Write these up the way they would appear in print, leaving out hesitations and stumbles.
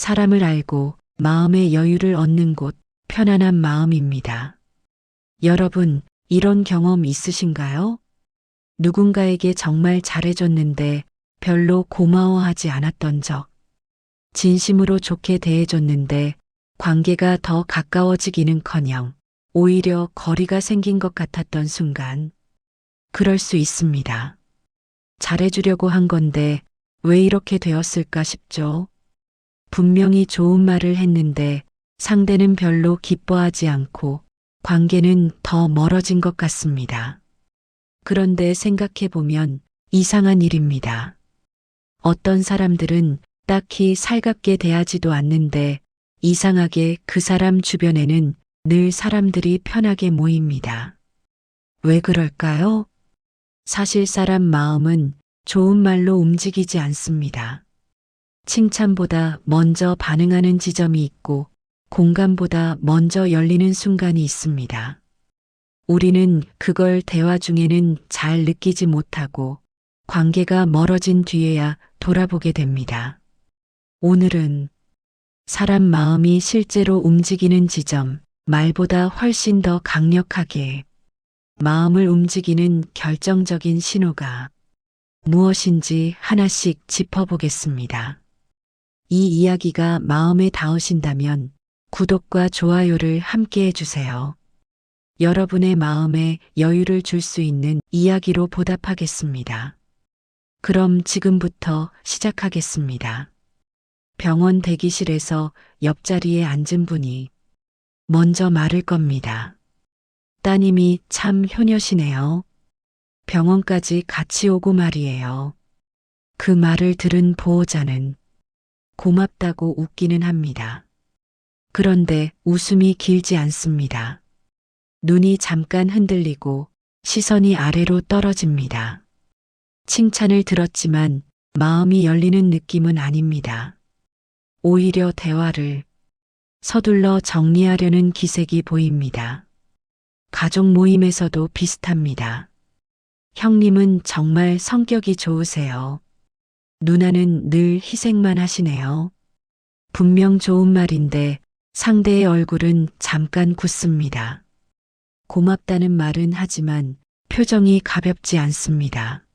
사람을 알고 마음의 여유를 얻는 곳, 편안한 마음입니다. 여러분, 이런 경험 있으신가요? 누군가에게 정말 잘해줬는데 별로 고마워하지 않았던 적. 진심으로 좋게 대해줬는데 관계가 더 가까워지기는커녕 오히려 거리가 생긴 것 같았던 순간. 그럴 수 있습니다. 잘해주려고 한 건데 왜 이렇게 되었을까 싶죠? 분명히 좋은 말을 했는데 상대는 별로 기뻐하지 않고 관계는 더 멀어진 것 같습니다. 그런데 생각해보면 이상한 일입니다. 어떤 사람들은 딱히 살갑게 대하지도 않는데 이상하게 그 사람 주변에는 늘 사람들이 편하게 모입니다. 왜 그럴까요? 사실 사람 마음은 좋은 말로 움직이지 않습니다. 칭찬보다 먼저 반응하는 지점이 있고 공감보다 먼저 열리는 순간이 있습니다. 우리는 그걸 대화 중에는 잘 느끼지 못하고 관계가 멀어진 뒤에야 돌아보게 됩니다. 오늘은 사람 마음이 실제로 움직이는 지점, 말보다 훨씬 더 강력하게 마음을 움직이는 결정적인 신호가 무엇인지 하나씩 짚어보겠습니다. 이 이야기가 마음에 닿으신다면 구독과 좋아요를 함께 해주세요. 여러분의 마음에 여유를 줄 수 있는 이야기로 보답하겠습니다. 그럼 지금부터 시작하겠습니다. 병원 대기실에서 옆자리에 앉은 분이 먼저 말을 겁니다. 따님이 참 효녀시네요. 병원까지 같이 오고 말이에요. 그 말을 들은 보호자는 고맙다고 웃기는 합니다. 그런데 웃음이 길지 않습니다. 눈이 잠깐 흔들리고 시선이 아래로 떨어집니다. 칭찬을 들었지만 마음이 열리는 느낌은 아닙니다. 오히려 대화를 서둘러 정리하려는 기색이 보입니다. 가족 모임에서도 비슷합니다. 형님은 정말 성격이 좋으세요. 누나는 늘 희생만 하시네요. 분명 좋은 말인데 상대의 얼굴은 잠깐 굳습니다. 고맙다는 말은 하지만 표정이 가볍지 않습니다.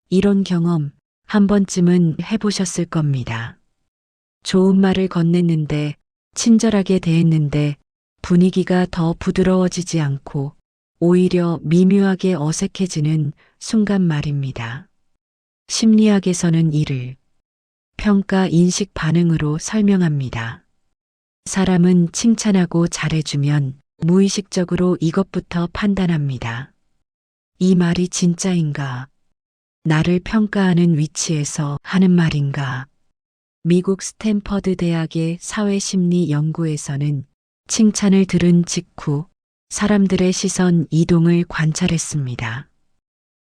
이런 경험 한 번쯤은 해보셨을 겁니다. 좋은 말을 건넸는데 친절하게 대했는데 분위기가 더 부드러워지지 않고 오히려 미묘하게 어색해지는 순간 말입니다. 심리학에서는 이를 평가 인식 반응으로 설명합니다. 사람은 칭찬하고 잘해주면 무의식적으로 이것부터 판단합니다. 이 말이 진짜인가? 나를 평가하는 위치에서 하는 말인가? 미국 스탠퍼드 대학의 사회심리 연구에서는 칭찬을 들은 직후 사람들의 시선 이동을 관찰했습니다.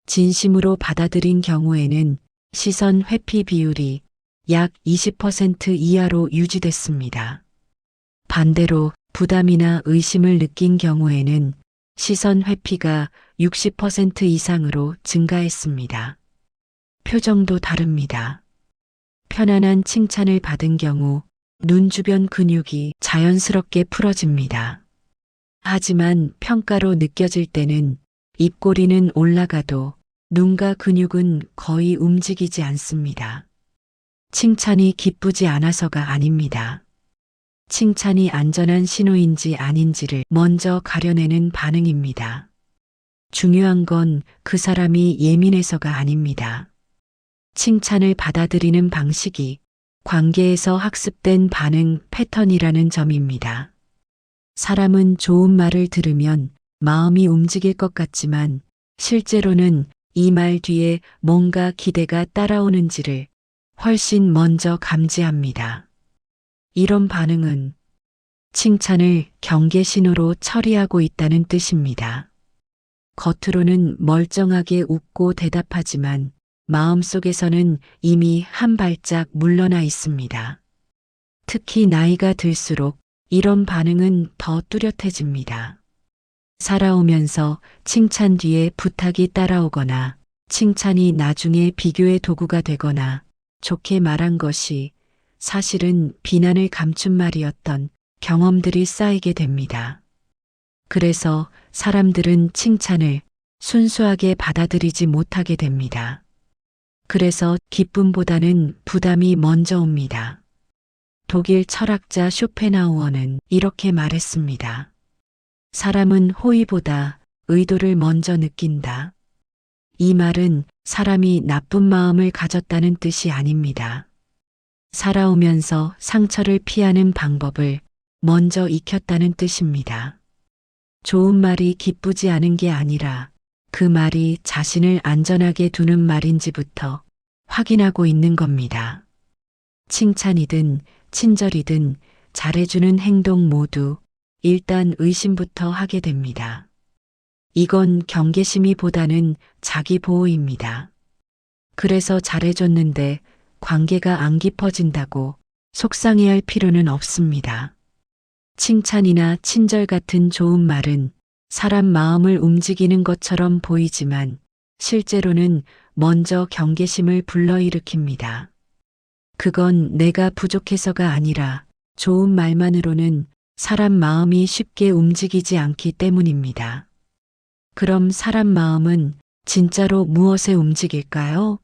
진심으로 받아들인 경우에는 시선 회피 비율이 약 20% 이하로 유지됐습니다. 반대로 부담이나 의심을 느낀 경우에는 시선 회피가 60% 이상으로 증가했습니다. 표정도 다릅니다. 편안한 칭찬을 받은 경우 눈 주변 근육이 자연스럽게 풀어집니다. 하지만 평가로 느껴질 때는 입꼬리는 올라가도 눈과 근육은 거의 움직이지 않습니다. 칭찬이 기쁘지 않아서가 아닙니다. 칭찬이 안전한 신호인지 아닌지를 먼저 가려내는 반응입니다. 중요한 건 그 사람이 예민해서가 아닙니다. 칭찬을 받아들이는 방식이 관계에서 학습된 반응 패턴이라는 점입니다. 사람은 좋은 말을 들으면 마음이 움직일 것 같지만 실제로는 이 말 뒤에 뭔가 기대가 따라오는지를 훨씬 먼저 감지합니다. 이런 반응은 칭찬을 경계 신호로 처리하고 있다는 뜻입니다. 겉으로는 멀쩡하게 웃고 대답하지만 마음속에서는 이미 한 발짝 물러나 있습니다. 특히 나이가 들수록 이런 반응은 더 뚜렷해집니다. 살아오면서 칭찬 뒤에 부탁이 따라오거나 칭찬이 나중에 비교의 도구가 되거나 좋게 말한 것이 사실은 비난을 감춘 말이었던 경험들이 쌓이게 됩니다. 그래서 사람들은 칭찬을 순수하게 받아들이지 못하게 됩니다. 그래서 기쁨보다는 부담이 먼저 옵니다. 독일 철학자 쇼펜하우어는 이렇게 말했습니다. 사람은 호의보다 의도를 먼저 느낀다. 이 말은 사람이 나쁜 마음을 가졌다는 뜻이 아닙니다. 살아오면서 상처를 피하는 방법을 먼저 익혔다는 뜻입니다. 좋은 말이 기쁘지 않은 게 아니라 그 말이 자신을 안전하게 두는 말인지부터 확인하고 있는 겁니다. 칭찬이든 친절이든 잘해주는 행동 모두 일단 의심부터 하게 됩니다. 이건 경계심이보다는 자기 보호입니다. 그래서 잘해줬는데 관계가 안 깊어진다고 속상해할 필요는 없습니다. 칭찬이나 친절 같은 좋은 말은 사람 마음을 움직이는 것처럼 보이지만 실제로는 먼저 경계심을 불러일으킵니다. 그건 내가 부족해서가 아니라 좋은 말만으로는 사람 마음이 쉽게 움직이지 않기 때문입니다. 그럼 사람 마음은 진짜로 무엇에 움직일까요?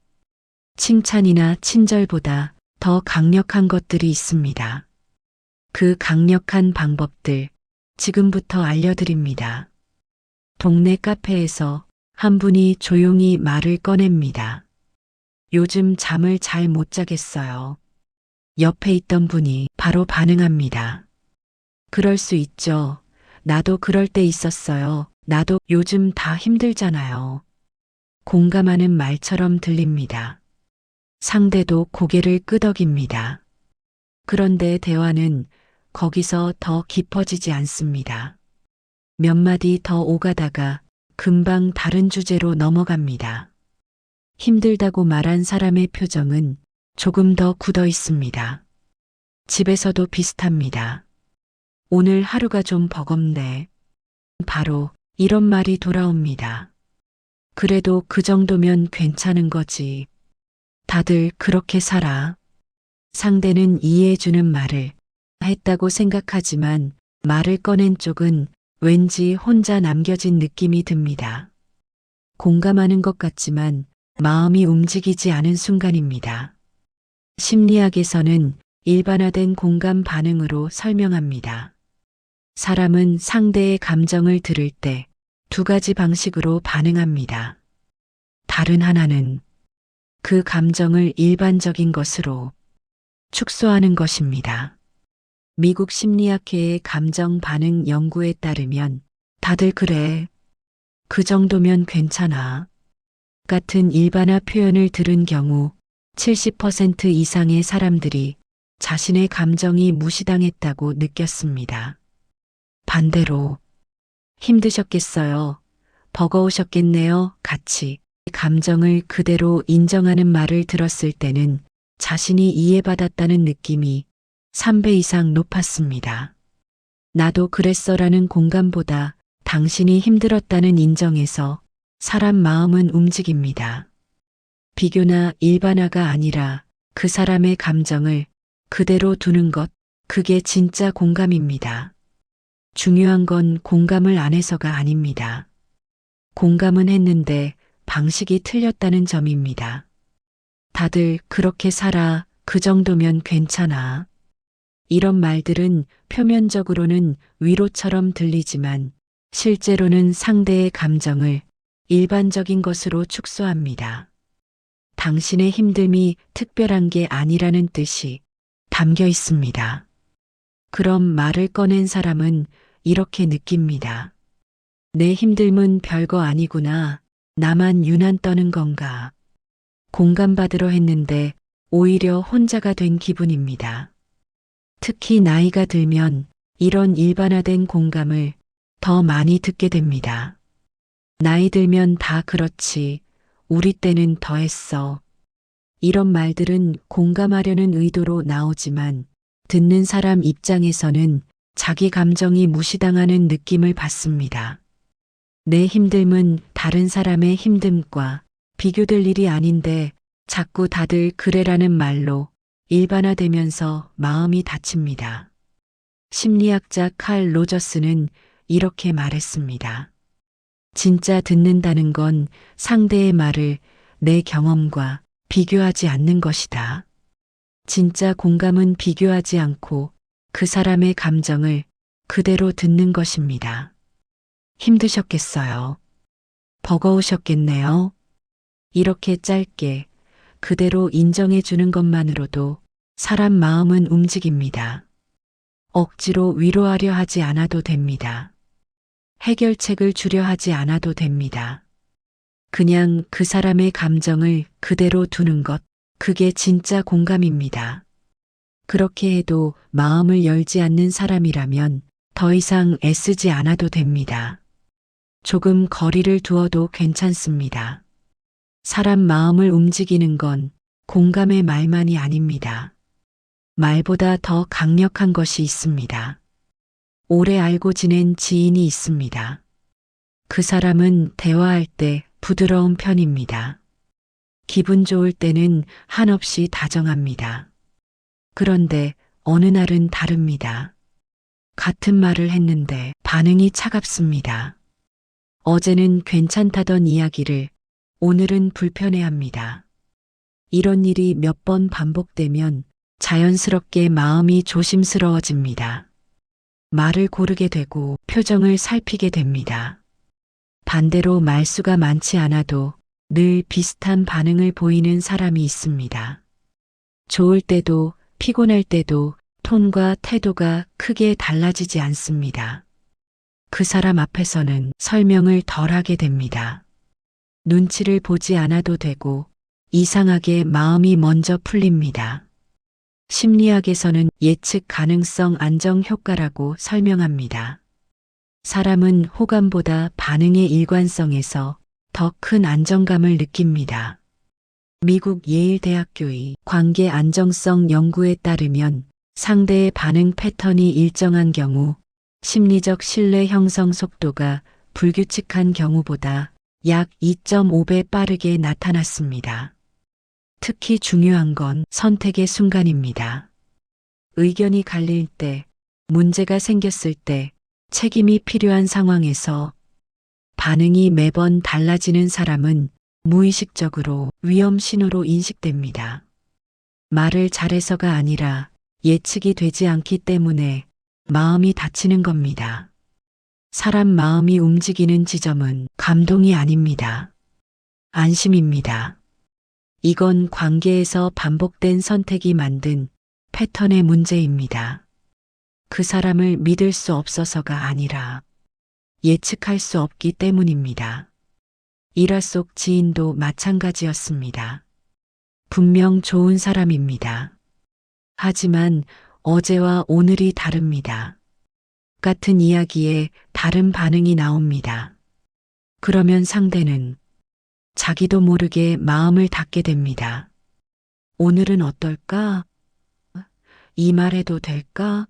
칭찬이나 친절보다 더 강력한 것들이 있습니다. 그 강력한 방법들 지금부터 알려드립니다. 동네 카페에서 한 분이 조용히 말을 꺼냅니다. 요즘 잠을 잘 못 자겠어요. 옆에 있던 분이 바로 반응합니다. 그럴 수 있죠. 나도 그럴 때 있었어요. 나도 요즘 다 힘들잖아요. 공감하는 말처럼 들립니다. 상대도 고개를 끄덕입니다. 그런데 대화는 거기서 더 깊어지지 않습니다. 몇 마디 더 오가다가 금방 다른 주제로 넘어갑니다. 힘들다고 말한 사람의 표정은 조금 더 굳어 있습니다. 집에서도 비슷합니다. 오늘 하루가 좀 버겁네. 바로 이런 말이 돌아옵니다. 그래도 그 정도면 괜찮은 거지. 다들 그렇게 살아. 상대는 이해해주는 말을 했다고 생각하지만 말을 꺼낸 쪽은 왠지 혼자 남겨진 느낌이 듭니다. 공감하는 것 같지만 마음이 움직이지 않은 순간입니다. 심리학에서는 일반화된 공감 반응으로 설명합니다. 사람은 상대의 감정을 들을 때 두 가지 방식으로 반응합니다. 다른 하나는 그 감정을 일반적인 것으로 축소하는 것입니다. 미국 심리학회의 감정 반응 연구에 따르면 다들 그래. 그 정도면 괜찮아. 같은 일반화 표현을 들은 경우 70% 이상의 사람들이 자신의 감정이 무시당했다고 느꼈습니다. 반대로 힘드셨겠어요. 버거우셨겠네요. 같이 감정을 그대로 인정하는 말을 들었을 때는 자신이 이해받았다는 느낌이 3배 이상 높았습니다. 나도 그랬어라는 공감보다 당신이 힘들었다는 인정에서 사람 마음은 움직입니다. 비교나 일반화가 아니라 그 사람의 감정을 그대로 두는 것, 그게 진짜 공감입니다. 중요한 건 공감을 안 해서가 아닙니다. 공감은 했는데 방식이 틀렸다는 점입니다. 다들 그렇게 살아. 그 정도면 괜찮아. 이런 말들은 표면적으로는 위로처럼 들리지만 실제로는 상대의 감정을 일반적인 것으로 축소합니다. 당신의 힘듦이 특별한 게 아니라는 뜻이 담겨 있습니다. 그럼 말을 꺼낸 사람은 이렇게 느낍니다. 내 힘듦은 별거 아니구나. 나만 유난 떠는 건가. 공감받으려 했는데 오히려 혼자가 된 기분입니다. 특히 나이가 들면 이런 일반화된 공감을 더 많이 듣게 됩니다. 나이 들면 다 그렇지. 우리 때는 더 했어. 이런 말들은 공감하려는 의도로 나오지만 듣는 사람 입장에서는 자기 감정이 무시당하는 느낌을 받습니다. 내 힘듦은 다른 사람의 힘듦과 비교될 일이 아닌데 자꾸 다들 그래라는 말로 일반화되면서 마음이 다칩니다. 심리학자 칼 로저스는 이렇게 말했습니다. 진짜 듣는다는 건 상대의 말을 내 경험과 비교하지 않는 것이다. 진짜 공감은 비교하지 않고 그 사람의 감정을 그대로 듣는 것입니다. 힘드셨겠어요. 버거우셨겠네요. 이렇게 짧게 그대로 인정해 주는 것만으로도 사람 마음은 움직입니다. 억지로 위로하려 하지 않아도 됩니다. 해결책을 주려 하지 않아도 됩니다. 그냥 그 사람의 감정을 그대로 두는 것, 그게 진짜 공감입니다. 그렇게 해도 마음을 열지 않는 사람이라면 더 이상 애쓰지 않아도 됩니다. 조금 거리를 두어도 괜찮습니다. 사람 마음을 움직이는 건 공감의 말만이 아닙니다. 말보다 더 강력한 것이 있습니다. 오래 알고 지낸 지인이 있습니다. 그 사람은 대화할 때 부드러운 편입니다. 기분 좋을 때는 한없이 다정합니다. 그런데 어느 날은 다릅니다. 같은 말을 했는데 반응이 차갑습니다. 어제는 괜찮다던 이야기를 오늘은 불편해합니다. 이런 일이 몇 번 반복되면 자연스럽게 마음이 조심스러워집니다. 말을 고르게 되고 표정을 살피게 됩니다. 반대로 말수가 많지 않아도 늘 비슷한 반응을 보이는 사람이 있습니다. 좋을 때도 피곤할 때도 톤과 태도가 크게 달라지지 않습니다. 그 사람 앞에서는 설명을 덜 하게 됩니다. 눈치를 보지 않아도 되고 이상하게 마음이 먼저 풀립니다. 심리학에서는 예측 가능성 안정 효과라고 설명합니다. 사람은 호감보다 반응의 일관성에서 더 큰 안정감을 느낍니다. 미국 예일대학교의 관계 안정성 연구에 따르면 상대의 반응 패턴이 일정한 경우 심리적 신뢰 형성 속도가 불규칙한 경우보다 약 2.5배 빠르게 나타났습니다. 특히 중요한 건 선택의 순간입니다. 의견이 갈릴 때, 문제가 생겼을 때, 책임이 필요한 상황에서 반응이 매번 달라지는 사람은 무의식적으로 위험 신호로 인식됩니다. 말을 잘해서가 아니라 예측이 되지 않기 때문에 마음이 다치는 겁니다. 사람 마음이 움직이는 지점은 감동이 아닙니다. 안심입니다. 이건 관계에서 반복된 선택이 만든 패턴의 문제입니다. 그 사람을 믿을 수 없어서가 아니라 예측할 수 없기 때문입니다. 일화 속 지인도 마찬가지였습니다. 분명 좋은 사람입니다. 하지만 어제와 오늘이 다릅니다. 같은 이야기에 다른 반응이 나옵니다. 그러면 상대는 자기도 모르게 마음을 닫게 됩니다. 오늘은 어떨까? 이 말해도 될까?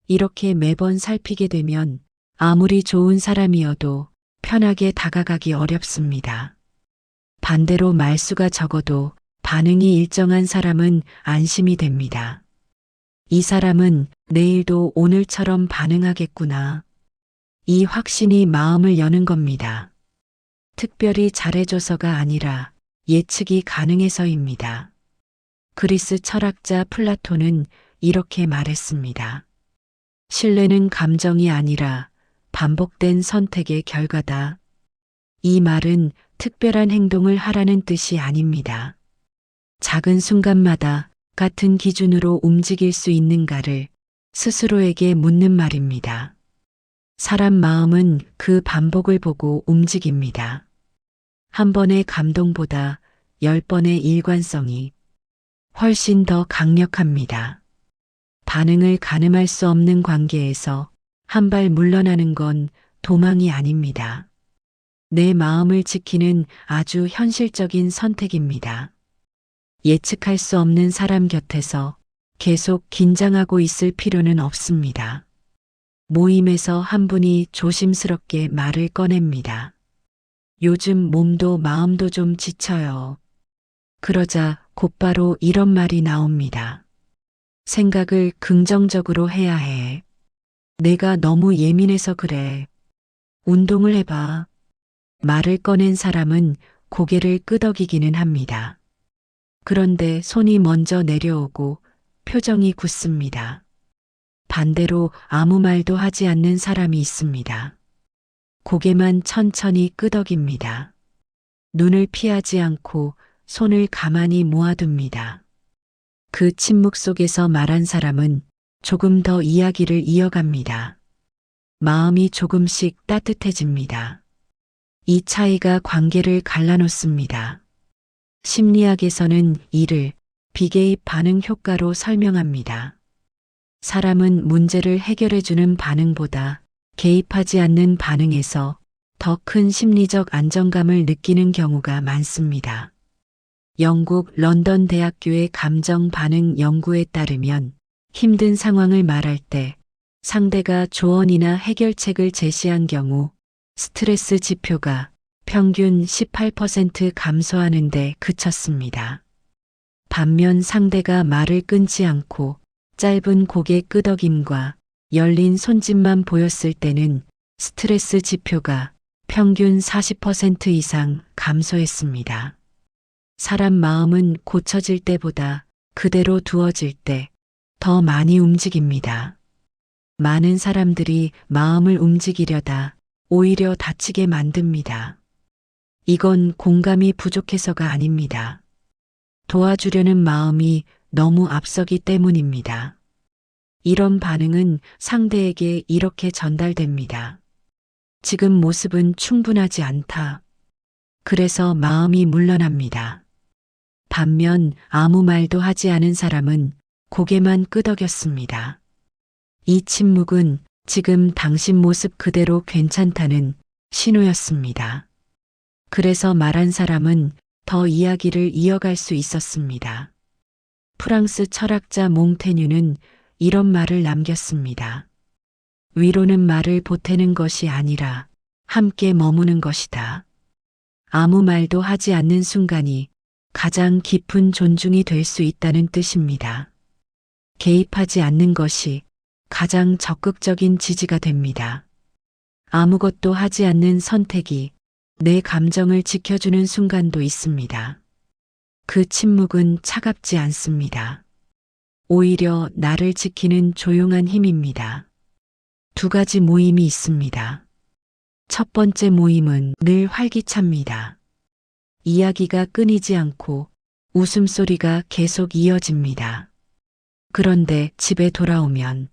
이렇게 매번 살피게 되면 아무리 좋은 사람이어도 편하게 다가가기 어렵습니다. 반대로 말수가 적어도 반응이 일정한 사람은 안심이 됩니다. 이 사람은 내일도 오늘처럼 반응하겠구나. 이 확신이 마음을 여는 겁니다. 특별히 잘해줘서가 아니라 예측이 가능해서입니다. 그리스 철학자 플라톤은 이렇게 말했습니다. 신뢰는 감정이 아니라 반복된 선택의 결과다. 이 말은 특별한 행동을 하라는 뜻이 아닙니다. 작은 순간마다 같은 기준으로 움직일 수 있는가를 스스로에게 묻는 말입니다. 사람 마음은 그 반복을 보고 움직입니다. 한 번의 감동보다 10번의 일관성이 훨씬 더 강력합니다. 반응을 가늠할 수 없는 관계에서 한 발 물러나는 건 도망이 아닙니다. 내 마음을 지키는 아주 현실적인 선택입니다. 예측할 수 없는 사람 곁에서 계속 긴장하고 있을 필요는 없습니다. 모임에서 한 분이 조심스럽게 말을 꺼냅니다. 요즘 몸도 마음도 좀 지쳐요. 그러자 곧바로 이런 말이 나옵니다. 생각을 긍정적으로 해야 해. 내가 너무 예민해서 그래. 운동을 해봐. 말을 꺼낸 사람은 고개를 끄덕이기는 합니다. 그런데 손이 먼저 내려오고 표정이 굳습니다. 반대로 아무 말도 하지 않는 사람이 있습니다. 고개만 천천히 끄덕입니다. 눈을 피하지 않고 손을 가만히 모아둡니다. 그 침묵 속에서 말한 사람은 조금 더 이야기를 이어갑니다. 마음이 조금씩 따뜻해집니다. 이 차이가 관계를 갈라놓습니다. 심리학에서는 이를 비개입 반응 효과로 설명합니다. 사람은 문제를 해결해주는 반응보다 개입하지 않는 반응에서 더 큰 심리적 안정감을 느끼는 경우가 많습니다. 영국 런던 대학교의 감정 반응 연구에 따르면 힘든 상황을 말할 때 상대가 조언이나 해결책을 제시한 경우 스트레스 지표가 평균 18% 감소하는 데 그쳤습니다. 반면 상대가 말을 끊지 않고 짧은 고개 끄덕임과 열린 손짓만 보였을 때는 스트레스 지표가 평균 40% 이상 감소했습니다. 사람 마음은 고쳐질 때보다 그대로 두어질 때 더 많이 움직입니다. 많은 사람들이 마음을 움직이려다 오히려 다치게 만듭니다. 이건 공감이 부족해서가 아닙니다. 도와주려는 마음이 너무 앞서기 때문입니다. 이런 반응은 상대에게 이렇게 전달됩니다. 지금 모습은 충분하지 않다. 그래서 마음이 물러납니다. 반면 아무 말도 하지 않은 사람은 고개만 끄덕였습니다. 이 침묵은 지금 당신 모습 그대로 괜찮다는 신호였습니다. 그래서 말한 사람은 더 이야기를 이어갈 수 있었습니다. 프랑스 철학자 몽테뉴는 이런 말을 남겼습니다. 위로는 말을 보태는 것이 아니라 함께 머무는 것이다. 아무 말도 하지 않는 순간이 가장 깊은 존중이 될 수 있다는 뜻입니다. 개입하지 않는 것이 가장 적극적인 지지가 됩니다. 아무것도 하지 않는 선택이 내 감정을 지켜주는 순간도 있습니다. 그 침묵은 차갑지 않습니다. 오히려 나를 지키는 조용한 힘입니다. 두 가지 모임이 있습니다. 첫 번째 모임은 늘 활기찹니다. 이야기가 끊이지 않고 웃음소리가 계속 이어집니다. 그런데 집에 돌아오면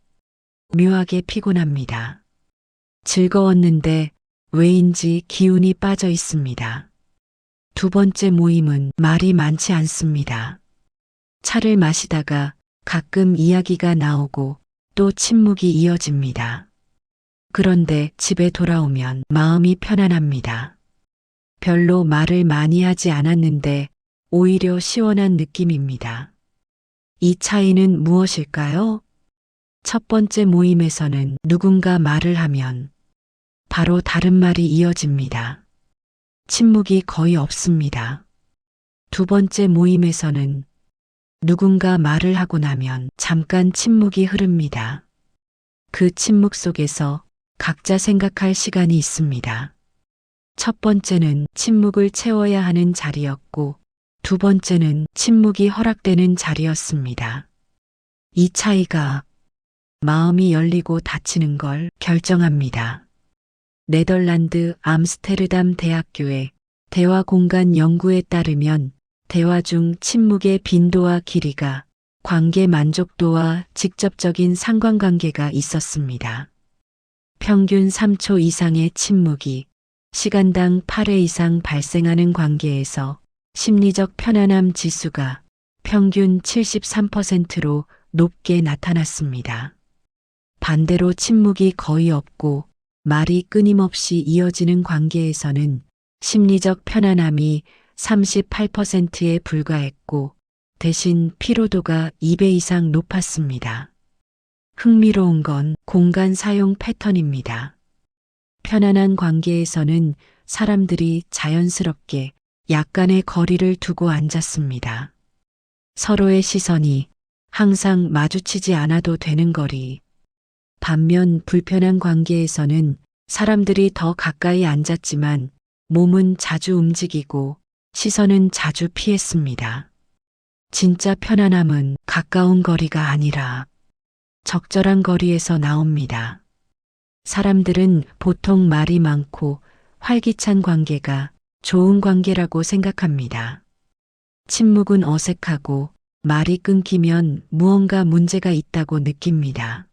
묘하게 피곤합니다. 즐거웠는데 왜인지 기운이 빠져 있습니다. 두 번째 모임은 말이 많지 않습니다. 차를 마시다가 가끔 이야기가 나오고 또 침묵이 이어집니다. 그런데 집에 돌아오면 마음이 편안합니다. 별로 말을 많이 하지 않았는데 오히려 시원한 느낌입니다. 이 차이는 무엇일까요? 첫 번째 모임에서는 누군가 말을 하면 바로 다른 말이 이어집니다. 침묵이 거의 없습니다. 두 번째 모임에서는 누군가 말을 하고 나면 잠깐 침묵이 흐릅니다. 그 침묵 속에서 각자 생각할 시간이 있습니다. 첫 번째는 침묵을 채워야 하는 자리였고 두 번째는 침묵이 허락되는 자리였습니다. 이 차이가 마음이 열리고 닫히는 걸 결정합니다. 네덜란드 암스테르담 대학교의 대화 공간 연구에 따르면 대화 중 침묵의 빈도와 길이가 관계 만족도와 직접적인 상관관계가 있었습니다. 평균 3초 이상의 침묵이 시간당 8회 이상 발생하는 관계에서 심리적 편안함 지수가 평균 73%로 높게 나타났습니다. 반대로 침묵이 거의 없고 말이 끊임없이 이어지는 관계에서는 심리적 편안함이 38%에 불과했고 대신 피로도가 2배 이상 높았습니다. 흥미로운 건 공간 사용 패턴입니다. 편안한 관계에서는 사람들이 자연스럽게 약간의 거리를 두고 앉았습니다. 서로의 시선이 항상 마주치지 않아도 되는 거리. 반면 불편한 관계에서는 사람들이 더 가까이 앉았지만 몸은 자주 움직이고 시선은 자주 피했습니다. 진짜 편안함은 가까운 거리가 아니라 적절한 거리에서 나옵니다. 사람들은 보통 말이 많고 활기찬 관계가 좋은 관계라고 생각합니다. 침묵은 어색하고 말이 끊기면 무언가 문제가 있다고 느낍니다.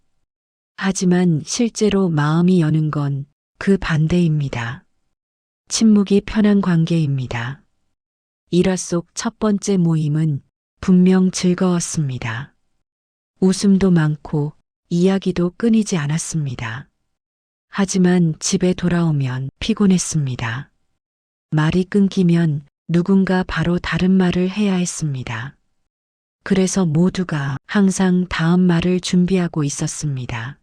하지만 실제로 마음이 여는 건 그 반대입니다. 침묵이 편한 관계입니다. 일화 속 첫 번째 모임은 분명 즐거웠습니다. 웃음도 많고 이야기도 끊이지 않았습니다. 하지만 집에 돌아오면 피곤했습니다. 말이 끊기면 누군가 바로 다른 말을 해야 했습니다. 그래서 모두가 항상 다음 말을 준비하고 있었습니다.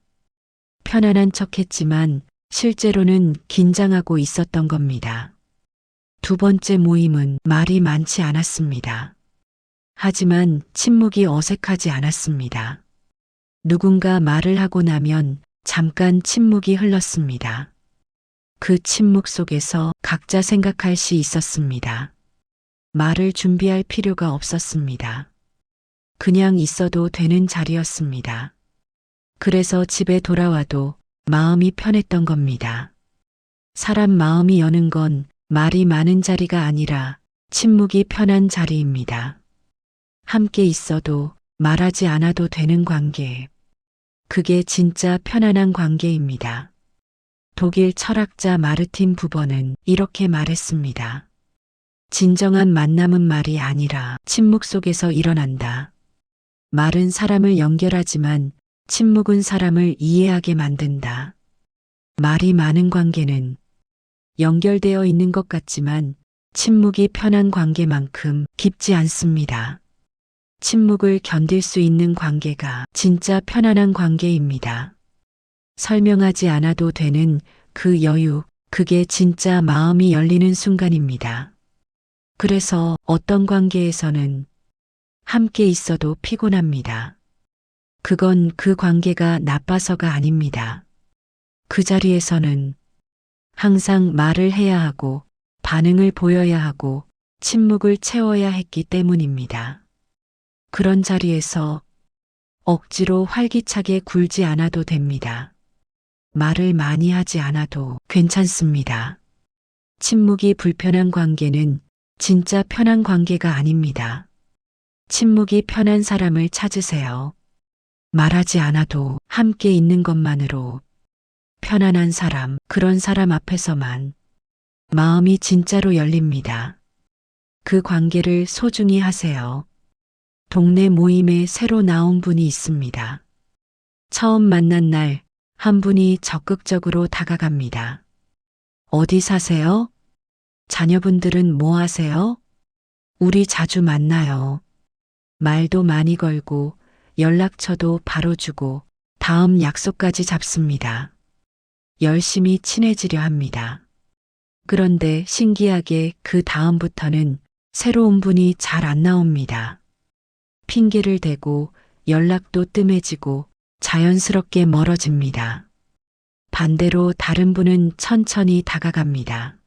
편안한 척했지만 실제로는 긴장하고 있었던 겁니다. 두 번째 모임은 말이 많지 않았습니다. 하지만 침묵이 어색하지 않았습니다. 누군가 말을 하고 나면 잠깐 침묵이 흘렀습니다. 그 침묵 속에서 각자 생각할 시 있었습니다. 말을 준비할 필요가 없었습니다. 그냥 있어도 되는 자리였습니다. 그래서 집에 돌아와도 마음이 편했던 겁니다. 사람 마음이 여는 건 말이 많은 자리가 아니라 침묵이 편한 자리입니다. 함께 있어도 말하지 않아도 되는 관계. 그게 진짜 편안한 관계입니다. 독일 철학자 마르틴 부버는 이렇게 말했습니다. 진정한 만남은 말이 아니라 침묵 속에서 일어난다. 말은 사람을 연결하지만 침묵은 사람을 이해하게 만든다. 말이 많은 관계는 연결되어 있는 것 같지만 침묵이 편한 관계만큼 깊지 않습니다. 침묵을 견딜 수 있는 관계가 진짜 편안한 관계입니다. 설명하지 않아도 되는 그 여유, 그게 진짜 마음이 열리는 순간입니다. 그래서 어떤 관계에서는 함께 있어도 피곤합니다. 그건 그 관계가 나빠서가 아닙니다. 그 자리에서는 항상 말을 해야 하고 반응을 보여야 하고 침묵을 채워야 했기 때문입니다. 그런 자리에서 억지로 활기차게 굴지 않아도 됩니다. 말을 많이 하지 않아도 괜찮습니다. 침묵이 불편한 관계는 진짜 편한 관계가 아닙니다. 침묵이 편한 사람을 찾으세요. 말하지 않아도 함께 있는 것만으로 편안한 사람, 그런 사람 앞에서만 마음이 진짜로 열립니다. 그 관계를 소중히 하세요. 동네 모임에 새로 나온 분이 있습니다. 처음 만난 날 한 분이 적극적으로 다가갑니다. 어디 사세요? 자녀분들은 뭐 하세요? 우리 자주 만나요. 말도 많이 걸고 연락처도 바로 주고 다음 약속까지 잡습니다. 열심히 친해지려 합니다. 그런데 신기하게 그 다음부터는 새로운 분이 잘 안 나옵니다. 핑계를 대고 연락도 뜸해지고 자연스럽게 멀어집니다. 반대로 다른 분은 천천히 다가갑니다.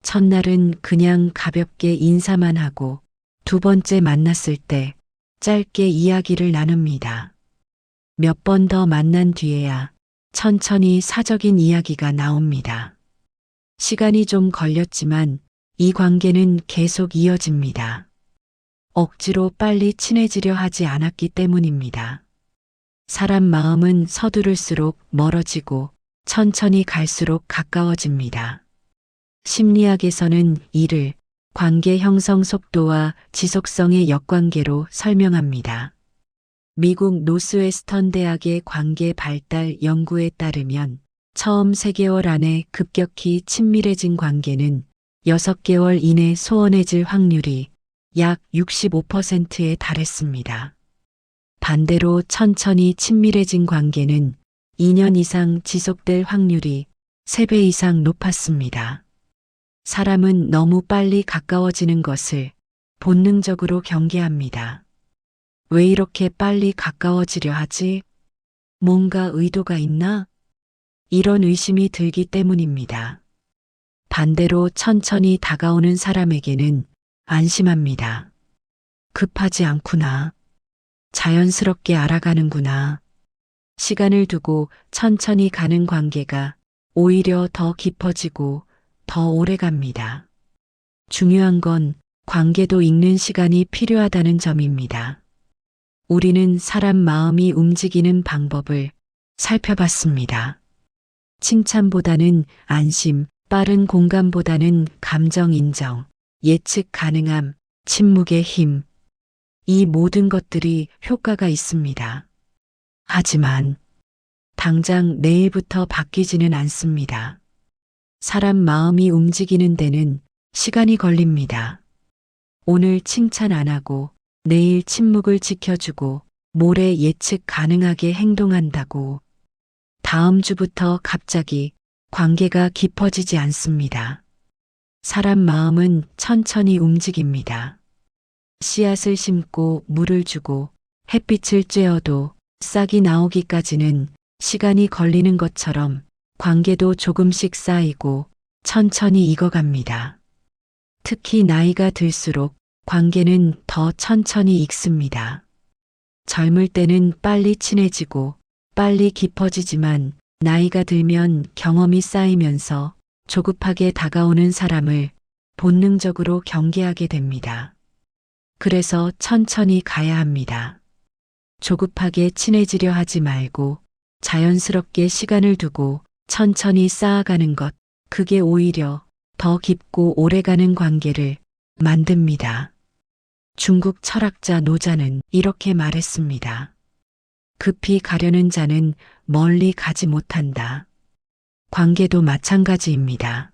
첫날은 그냥 가볍게 인사만 하고 두 번째 만났을 때 짧게 이야기를 나눕니다. 몇 번 더 만난 뒤에야 천천히 사적인 이야기가 나옵니다. 시간이 좀 걸렸지만 이 관계는 계속 이어집니다. 억지로 빨리 친해지려 하지 않았기 때문입니다. 사람 마음은 서두를수록 멀어지고 천천히 갈수록 가까워집니다. 심리학에서는 이를 관계 형성 속도와 지속성의 역관계로 설명합니다. 미국 노스웨스턴 대학의 관계 발달 연구에 따르면 처음 3개월 안에 급격히 친밀해진 관계는 6개월 이내 소원해질 확률이 약 65%에 달했습니다. 반대로 천천히 친밀해진 관계는 2년 이상 지속될 확률이 3배 이상 높았습니다. 사람은 너무 빨리 가까워지는 것을 본능적으로 경계합니다. 왜 이렇게 빨리 가까워지려 하지? 뭔가 의도가 있나? 이런 의심이 들기 때문입니다. 반대로 천천히 다가오는 사람에게는 안심합니다. 급하지 않구나. 자연스럽게 알아가는구나. 시간을 두고 천천히 가는 관계가 오히려 더 깊어지고 더 오래 갑니다. 중요한 건 관계도 읽는 시간이 필요하다는 점입니다. 우리는 사람 마음이 움직이는 방법을 살펴봤습니다. 칭찬보다는 안심, 빠른 공감보다는 감정 인정, 예측 가능함, 침묵의 힘. 이 모든 것들이 효과가 있습니다. 하지만 당장 내일부터 바뀌지는 않습니다. 사람 마음이 움직이는 데는 시간이 걸립니다. 오늘 칭찬 안 하고 내일 침묵을 지켜주고 모레 예측 가능하게 행동한다고 다음 주부터 갑자기 관계가 깊어지지 않습니다. 사람 마음은 천천히 움직입니다. 씨앗을 심고 물을 주고 햇빛을 쬐어도 싹이 나오기까지는 시간이 걸리는 것처럼 관계도 조금씩 쌓이고 천천히 익어갑니다. 특히 나이가 들수록 관계는 더 천천히 익습니다. 젊을 때는 빨리 친해지고 빨리 깊어지지만 나이가 들면 경험이 쌓이면서 조급하게 다가오는 사람을 본능적으로 경계하게 됩니다. 그래서 천천히 가야 합니다. 조급하게 친해지려 하지 말고 자연스럽게 시간을 두고 천천히 쌓아가는 것, 그게 오히려 더 깊고 오래가는 관계를 만듭니다. 중국 철학자 노자는 이렇게 말했습니다. 급히 가려는 자는 멀리 가지 못한다. 관계도 마찬가지입니다.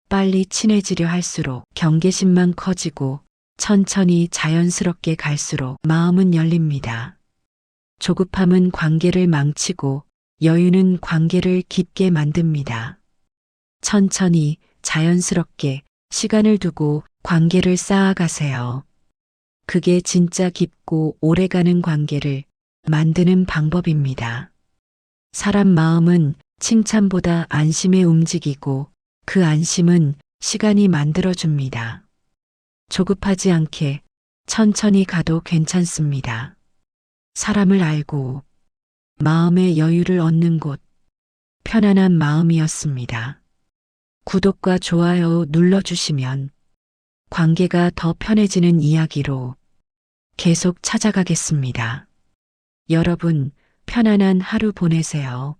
빨리 친해지려 할수록 경계심만 커지고 천천히 자연스럽게 갈수록 마음은 열립니다. 조급함은 관계를 망치고 여유는 관계를 깊게 만듭니다. 천천히 자연스럽게 시간을 두고 관계를 쌓아가세요. 그게 진짜 깊고 오래가는 관계를 만드는 방법입니다. 사람 마음은 칭찬보다 안심에 움직이고 그 안심은 시간이 만들어줍니다. 조급하지 않게 천천히 가도 괜찮습니다. 사람을 알고 마음의 여유를 얻는 곳, 편안한 마음이었습니다. 구독과 좋아요 눌러주시면 관계가 더 편해지는 이야기로 계속 찾아가겠습니다. 여러분, 편안한 하루 보내세요.